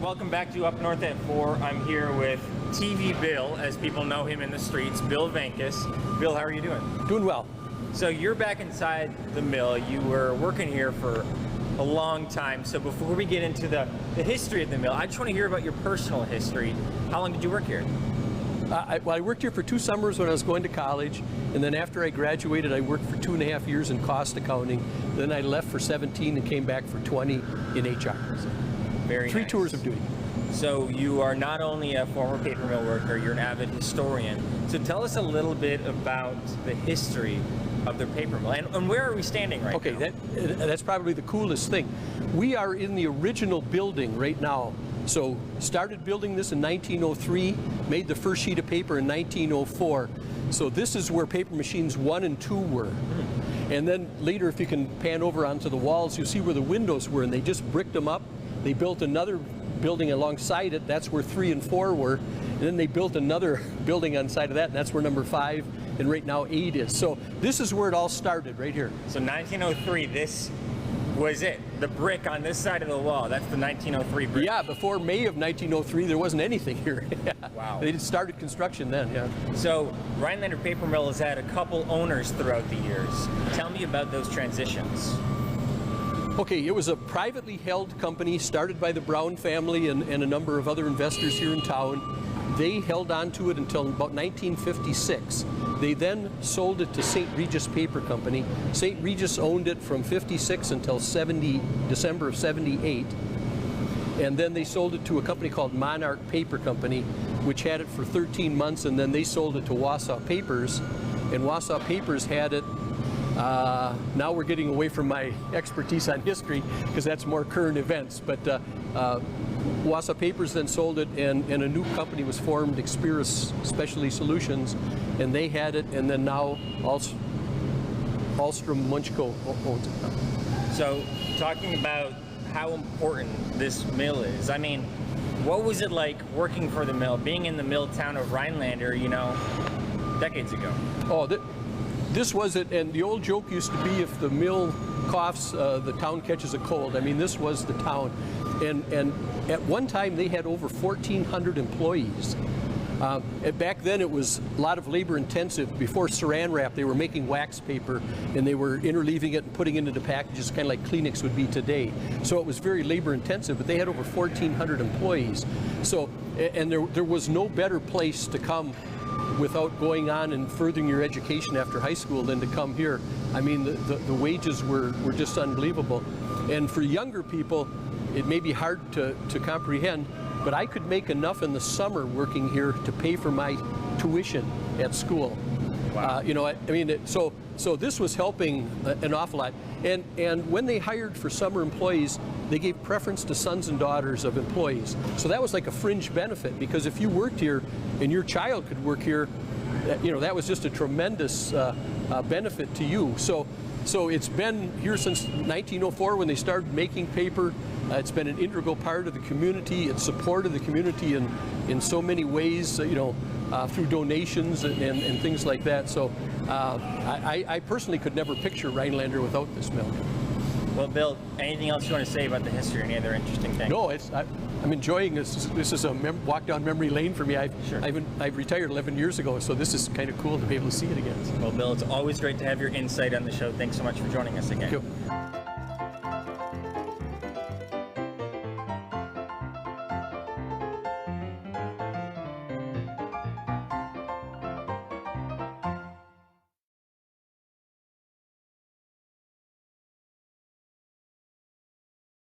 welcome back to Up North at 4. I'm here with TV Bill, as people know him in the streets, Bill Venkus. Bill, how are you doing? Doing well. So you're back inside the mill. You were working here for a long time. So before we get into the history of the mill, I just want to hear about your personal history. How long did you work here? I worked here for 2 summers when I was going to college, and then after I graduated, I worked for 2.5 years in cost accounting. Then I left for 17 and came back for 20 in HR. So Very Three nice. tours of duty. So you are not only a former paper mill worker, you're an avid historian. So tell us a little bit about the history of the paper mill, and where are we standing right now? Okay, that's probably the coolest thing. We are in the original building right now. So started building this in 1903, made the first sheet of paper in 1904. So this is where paper machines 1 and 2 were. And then later, if you can pan over onto the walls, you'll see where the windows were, and they just bricked them up. They built another building alongside it. That's where 3 and 4 were. And then they built another building on side of that, and that's where number 5 and right now 8 is. So this is where it all started, right here. So 1903, this was it. The brick on this side of the wall, that's the 1903 brick. Yeah, before May of 1903, there wasn't anything here. Wow. They started construction then, yeah. So Rhinelander Paper Mill has had a couple owners throughout the years. Tell me about those transitions. Okay, it was a privately held company started by the Brown family and a number of other investors here in town. They held on to it until about 1956. They then sold it to St. Regis Paper Company. St. Regis owned it from 56 until December of 78. And then they sold it to a company called Monarch Paper Company, which had it for 13 months, and then they sold it to Wausau Papers. And Wausau Papers had it. Now we're getting away from my expertise on history because that's more current events. But Wausau Papers then sold it, and a new company was formed, Experis Specialty Solutions, and they had it, and then now Ahlstrom Munchko owns it now. So talking about how important this mill is, I mean, what was it like working for the mill, being in the mill town of Rhinelander, you know, decades ago? Oh, this was it, and the old joke used to be if the mill coughs, the town catches a cold. I mean, this was the town. And at one time they had over 1,400 employees. Back then it was a lot of labor intensive. Before Saran wrap, they were making wax paper and they were interleaving it and putting it into packages, kind of like Kleenex would be today. So it was very labor intensive, but they had over 1,400 employees. So, and there was no better place to come without going on and furthering your education after high school than to come here. I mean, the wages were just unbelievable. And for younger people, it may be hard to comprehend, but I could make enough in the summer working here to pay for my tuition at school. Wow. You know, I mean, so this was helping an awful lot. And when they hired for summer employees, they gave preference to sons and daughters of employees. So that was like a fringe benefit, because if you worked here and your child could work here, you know, that was just a tremendous benefit to you. So it's been here since 1904 when they started making paper. It's been an integral part of the community. It's supported the community in so many ways, you know, through donations and things like that. So I personally could never picture Rhinelander without this mill. Well, Bill, anything else you want to say about the history, any other interesting things? No, I'm enjoying this. This is a walk down memory lane for me. Sure. I've retired 11 years ago, so this is kind of cool to be able to see it again. Well, Bill, it's always great to have your insight on the show. Thanks so much for joining us again. Thank you.